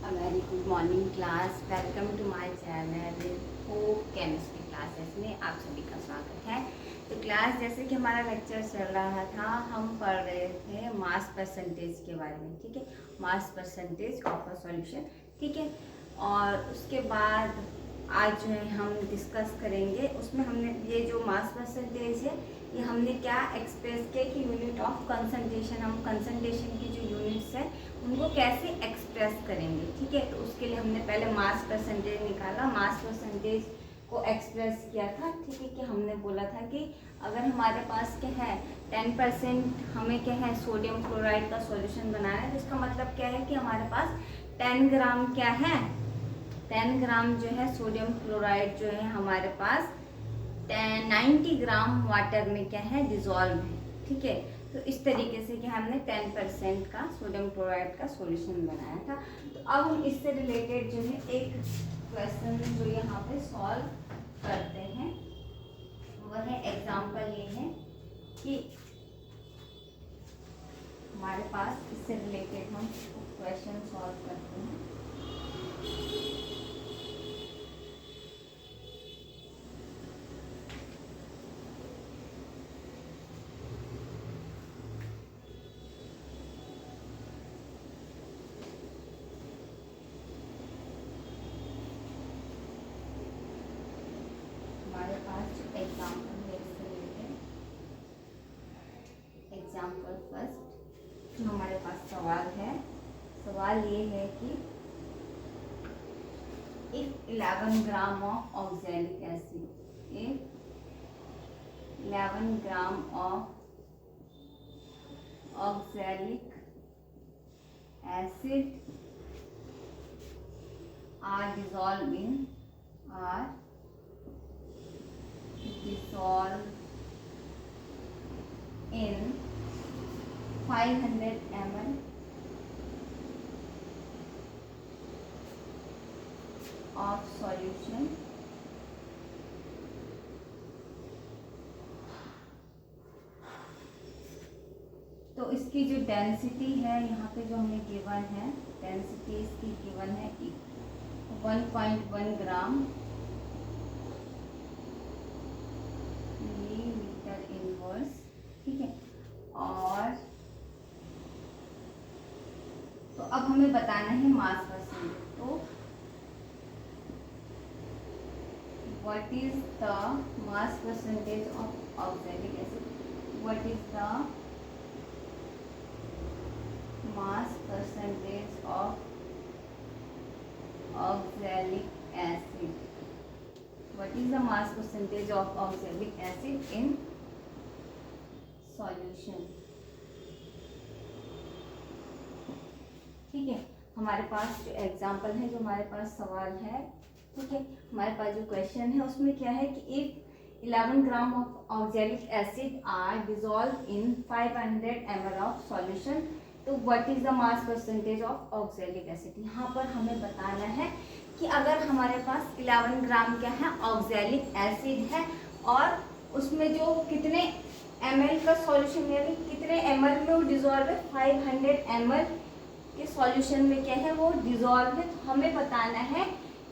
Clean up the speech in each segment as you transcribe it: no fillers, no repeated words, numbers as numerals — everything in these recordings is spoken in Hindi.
A very good morning class. Welcome to my channel hope chemistry classes में आप सभी का स्वागत है। तो क्लास जैसे कि हमारा लेक्चर चल रहा था, हम पढ़ रहे थे मास परसेंटेज के बारे में। ठीक है, मास परसेंटेज ऑफ अ सॉल्यूशन। ठीक है, और उसके बाद आज जो है हम डिस्कस करेंगे, उसमें हमने ये जो मास परसेंटेज है ये हमने क्या एक्सप्रेस किया कि यूनिट ऑफ कंसंट्रेशन, हम कंसंट्रेशन की जो यूनिट्स है उनको कैसे एक्सप्रेस करेंगे। ठीक है, तो उसके लिए हमने पहले मास परसेंटेज निकाला, मास परसेंटेज को एक्सप्रेस किया था। ठीक है, कि हमने बोला था कि अगर हमारे पास क्या है 10% हमें क्या है सोडियम क्लोराइड का सॉल्यूशन बनाना है, तो इसका मतलब क्या है कि हमारे पास 10 ग्राम क्या है 10 ग्राम जो है सोडियम क्लोराइड जो है हमारे पास 90 ग्राम वाटर में क्या है डिजॉल्व है। ठीक है, तो इस तरीके से कि हमने 10% का सोडियम क्लोराइड का सॉल्यूशन बनाया था। तो अब हम इससे रिलेटेड जो है एक क्वेश्चन जो यहाँ पे सॉल्व करते हैं, वह है एग्जाम्पल ये है कि हमारे पास इससे रिलेटेड हम क्वेश्चन सॉल्व करते हैं। हमारे पास जो एग्जाम्पल है इससे रिलेटेड एग्जाम्पल फर्स्ट, जो हमारे पास सवाल है, सवाल ये है कि if 11 gram of oxalic acid, if 11 gram of oxalic acid are dissolved in 500 ml of solution, तो इसकी जो डेंसिटी है यहाँ पे जो हमें गिवन है, डेंसिटी इसकी गिवन है 1.1 ग्राम मिलीलीटर इनवर्स। ठीक है, और तो अब हमें बताना है मास परसेंटेज। तो what is the mass percentage of oxalic acid, what is the mass percentage of oxalic acid, what is the mass percentage of oxalic acid in solution। ठीक है, हमारे पास जो एग्जाम्पल है, जो हमारे पास सवाल है, ठीक है, हमारे पास जो क्वेश्चन है उसमें क्या है कि if 11 gram of oxalic acid are dissolve in 500 ml of solution, तो what is the mass percentage of oxalic acid. यहाँ पर हमें बताना है कि अगर हमारे पास 11 ग्राम क्या है ऑक्सैलिक एसिड है और उसमें जो कितने ml का सॉल्यूशन यानी कितने ml में वो डिजॉल्व है, 500 ml के सॉल्यूशन में क्या है वो डिजॉल्व है। तो हमें बताना है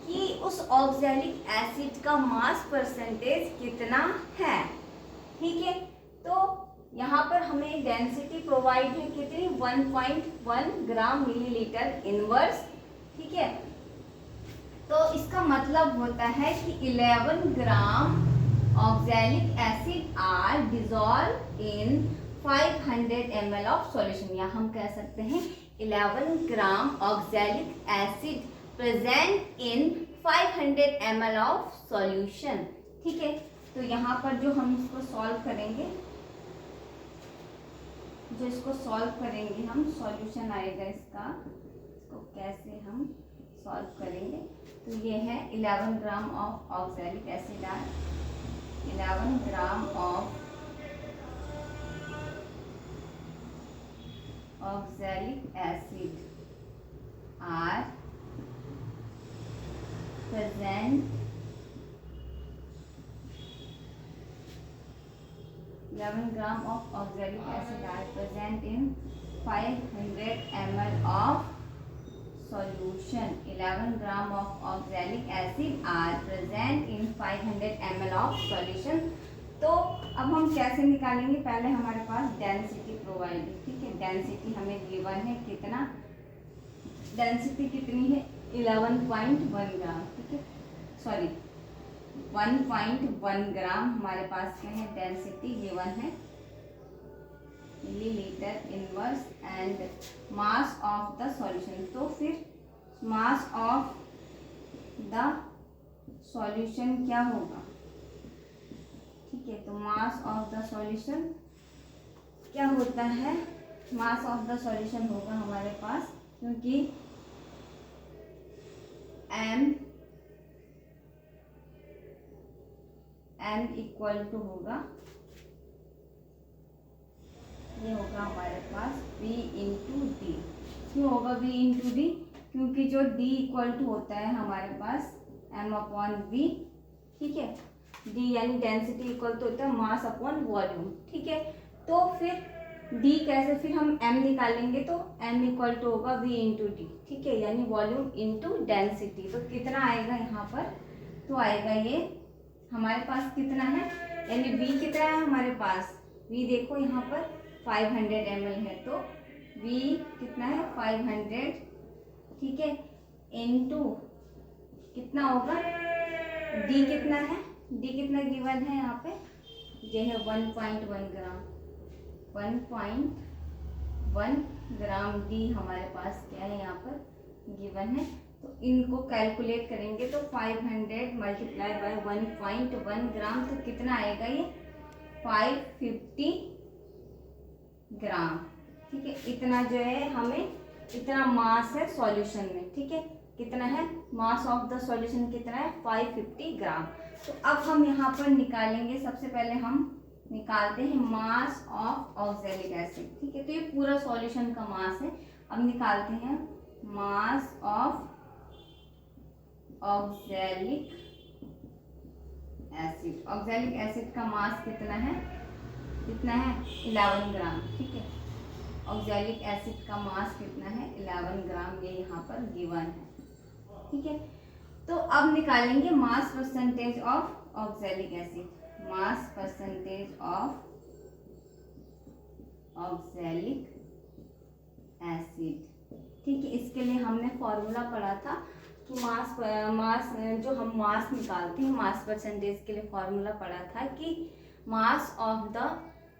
कि उस ऑक्सैलिक एसिड का मास परसेंटेज कितना है। ठीक है, तो यहाँ पर हमें डेंसिटी प्रोवाइड है कितनी 1.1 ग्राम मिलीलीटर इनवर्स। ठीक है, तो इसका मतलब होता है कि 11 gram oxalic acid are dissolve in 500 ml of solution, या हम कह सकते हैं 11 gram oxalic acid present in 500 ml of solution. ठीक है, तो यहाँ पर जो हम इसको सॉल्व करेंगे, जो इसको सॉल्व करेंगे हम, सॉल्यूशन आएगा इसका, इसको कैसे हम सॉल्व करेंगे। तो ये है 11 gram of oxalic acid are 11 gram of oxalic acid are present 11 gram of oxalic acid are present in 500 ml of solution 11 gram of oxalic acid are present in 500 ml of solution। तो अब हम कैसे निकालेंगे, पहले हमारे पास डेंसिटी प्रोवाइड है, ठीक है। डेंसिटी हमें गिवन है, कितना डेंसिटी कितनी है 11.1 ग्राम, ठीक है, सॉरी 1.1 ग्राम हमारे पास क्या है डेंसिटी गिवन है millilitre inverse and mass of the solution. तो फिर मास ऑफ द सॉल्यूशन क्या होगा, ठीक है। तो मास ऑफ द सॉल्यूशन क्या होता है, मास ऑफ द सॉल्यूशन होगा हमारे पास, क्योंकि m इक्वल टू होगा, ये होगा हमारे पास V इंटू डी। क्यों होगा V इंटू डी, क्योंकि जो D इक्वल टू होता है हमारे पास m अपॉन V, ठीक है। D यानी डेंसिटी इक्वल टू होता है मास अपॉन वॉल्यूम, ठीक है। तो फिर D कैसे, फिर हम m निकालेंगे तो m इक्वल टू होगा V इंटू डी, ठीक है, यानी वॉल्यूम इंटू डेंसिटी। तो कितना आएगा यहाँ पर, तो आएगा ये हमारे पास कितना है, यानी V कितना है हमारे पास, V देखो यहाँ पर 500 ml है, तो V कितना है 500, ठीक है, इनटू कितना होगा D कितना है, D कितना गिवन है यहाँ पे, ये है 1.1 ग्राम, 1.1 ग्राम D हमारे पास क्या है यहाँ पर गिवन है। तो इनको कैलकुलेट करेंगे तो 500 मल्टीप्लाई बाय 1.1 ग्राम, तो कितना आएगा ये 550 ग्राम, ठीक है। इतना जो है हमें, इतना मास है सॉल्यूशन में, ठीक है। कितना है मास ऑफ द सॉल्यूशन कितना है 550 ग्राम। तो अब हम यहाँ पर निकालेंगे, सबसे पहले हम निकालते हैं मास ऑफ ऑक्सैलिक एसिड, ठीक है। तो ये पूरा सॉल्यूशन का मास है। अब निकालते हैं mass of oxalic acid. Oxalic acid का मास कितना है 11 ग्राम, ठीक है। ऑक्सैलिक एसिड का मास कितना है 11 ग्राम, ये यहाँ पर गिवन है, ठीक है। तो अब निकालेंगे मास percentage of oxalic acid, mass percentage of oxalic acid, ठीक है। इसके लिए हमने फॉर्मूला पढ़ा था कि मास जो हम मास निकालते हैं, मास परसेंटेज के लिए फॉर्मूला पढ़ा था कि mass of the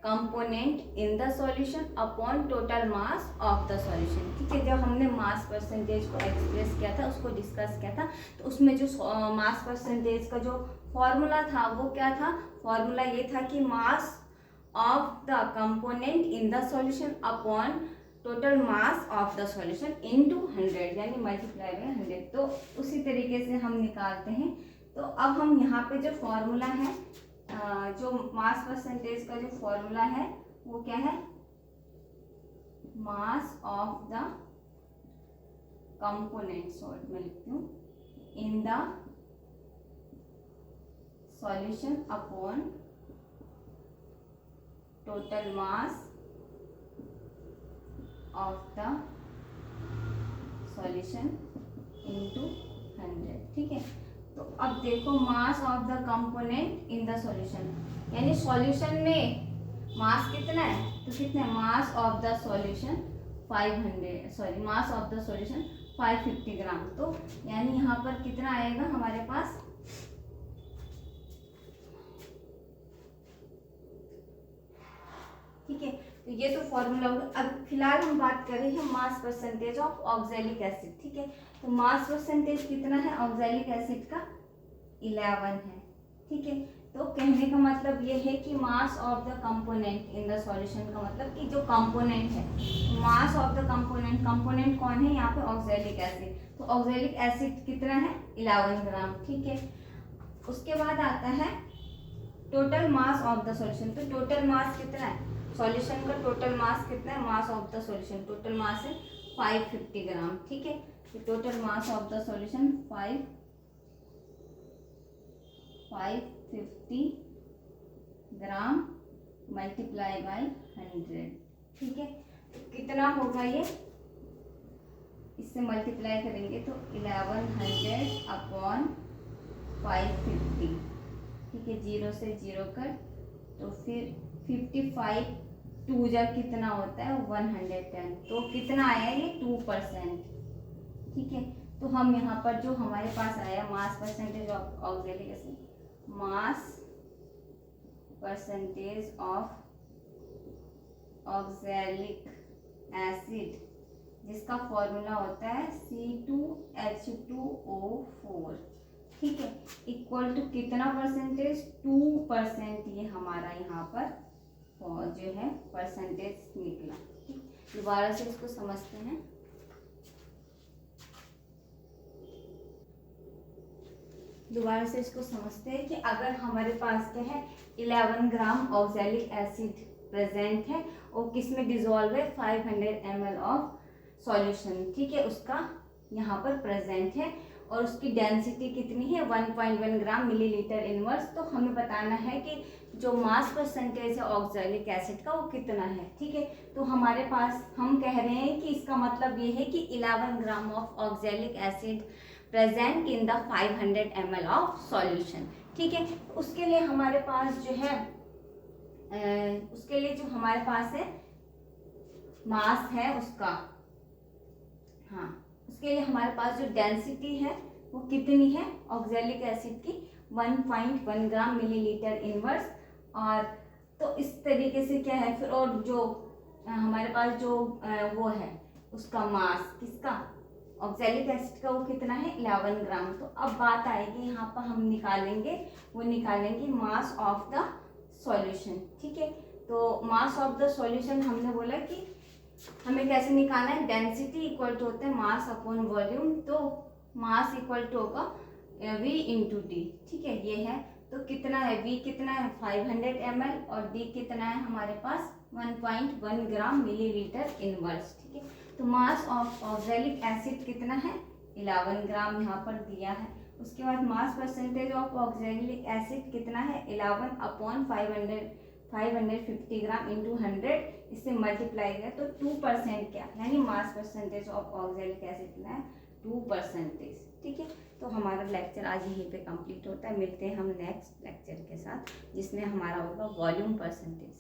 component in the solution upon total mass of the solution, ठीक है। जब हमने मास परसेंटेज को एक्सप्रेस किया था, उसको डिस्कस किया था, तो उसमें जो मास परसेंटेज का जो फॉर्मूला था वो क्या था, फॉर्मूला ये था कि mass of the component in the solution upon total mass of the solution into 100, यानी मल्टीप्लाई बाय 100। तो उसी तरीके से हम निकालते हैं। तो अब हम यहाँ पे जो फॉर्मूला है, जो मास परसेंटेज का जो फॉर्मूला है वो क्या है, mass of the component, sorry मैं लिखती हूँ, in the solution upon total mass of the solution into 100, ठीक है। तो अब देखो mass of the component in the solution, यानी सॉल्यूशन में मास कितना है, तो कितना है मास ऑफ द सॉल्यूशन 550 ग्राम। तो यानी यहाँ पर कितना आएगा हमारे पास, ठीक है। तो ये तो फॉर्मूला होगा। अब फिलहाल हम बात कर रहे हैं मास परसेंटेज ऑफ ऑक्सैलिक एसिड, ठीक है। तो मास परसेंटेज कितना है ऑक्सैलिक एसिड का 11 है, ठीक है। तो कहने का मतलब ये है कि mass of the component in the solution का मतलब कि जो कंपोनेंट है, mass of the component, component कौन है यहाँ पे ऑक्सैलिक एसिड, तो ऑक्सैलिक एसिड कितना है 11 ग्राम, ठीक है। उसके बाद आता है total mass of the solution. तो टोटल मास कितना है सॉल्यूशन का, टोटल मास कितना है, mass of the solution total mass है 550 ग्राम, ठीक है। तो total mass of the solution 550 gram multiply by 100, ठीक है। तो कितना होगा ये, इस इससे मल्टीप्लाई करेंगे तो 1100 अपॉन 550, ठीक है, 0 से 0 कट, तो फिर 55 2 जा कितना होता है 110, तो कितना आया ये 2%, ठीक है। तो हम यहाँ पर जो हमारे पास आया मास percentage of oxalic acid, mass percentage of oxalic acid जिसका फॉर्मूला होता है C2H2O4, ठीक है, इक्वल टू कितना परसेंटेज 2%, ये हमारा यहाँ पर जो है परसेंटेज निकला। ठीक, दोबारा से इसको समझते हैं। दोबारा से इसको समझते हैं कि अगर हमारे पास क्या है 11 ग्राम ऑक्सैलिक एसिड प्रेजेंट है और किस में डिजोल्व है 500 ml ऑफ सॉल्यूशन, ठीक है, उसका यहाँ पर प्रेजेंट है और उसकी डेंसिटी कितनी है 1.1 ग्राम मिलीलीटर इनवर्स। तो हमें बताना है कि जो मास परसेंटेज है ऑक्सैलिक एसिड का वो कितना है, ठीक है। तो हमारे पास हम कह रहे हैं कि इसका मतलब ये है कि 11 gram of oxalic acid present in the 500 ml of solution, ठीक है। उसके लिए हमारे पास जो है उसके लिए जो हमारे पास है मास है उसका, हाँ, उसके लिए हमारे पास जो डेंसिटी है वो कितनी है ऑक्सैलिक एसिड की 1.1 ग्राम मिलीलीटर इनवर्स। और तो इस तरीके से क्या है फिर, और जो हमारे पास जो वो है उसका मास किसका ऑक्सैलिक एसिड का वो कितना है 11 ग्राम। तो अब बात आएगी यहाँ पर हम निकालेंगे मास ऑफ द सॉल्यूशन, ठीक है। तो मास ऑफ द सॉल्यूशन हमने बोला कि हमें कैसे निकालना है, डेंसिटी इक्वल टू होता है मास अपॉन वॉल्यूम, तो मास इक्वल टू होगा V इंटू डी, ठीक है, ये है। तो कितना है V कितना है 500 ml और D कितना है हमारे पास 1.1 ग्राम मिलीलीटर इनवर्स, ठीक है। तो मास ऑफ ऑक्सैलिक एसिड कितना है 11 ग्राम यहाँ पर दिया है। उसके बाद मास परसेंटेज ऑफ ऑक्सैलिक एसिड कितना है 11 अपॉन 550 ग्राम इंटू 100, इससे मल्टीप्लाई किया तो 2% क्या, यानी मास परसेंटेज ऑफ ऑक्सैलिक एसिड कितना है 2%, ठीक है। तो हमारा लेक्चर आज यहीं पे कंप्लीट होता है। मिलते हैं हम नेक्स्ट लेक्चर के साथ जिसमें हमारा होगा वॉल्यूम परसेंटेज।